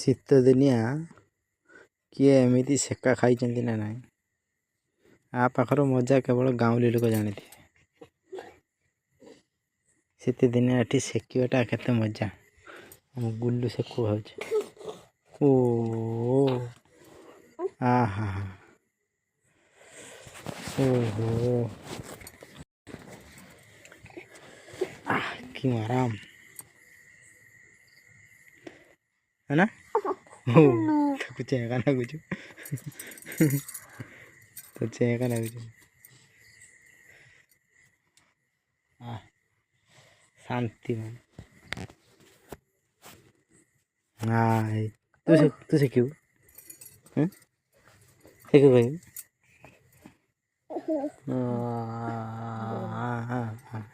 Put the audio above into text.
शीत दिनिया किए एमती सेका खाई ना ना आ पाखर मजा केवल गाँवली लोक जानी शीत दिनिया ये सेकटा केते मजा गुल्लू सेकु हो ओ आहा ओहो कि आराम है ना तो चेहका ना कुछ तो चेहका ना कुछ शांति मन हाँ तू से क्यों से क्यों भाई हाँ हाँ हाँ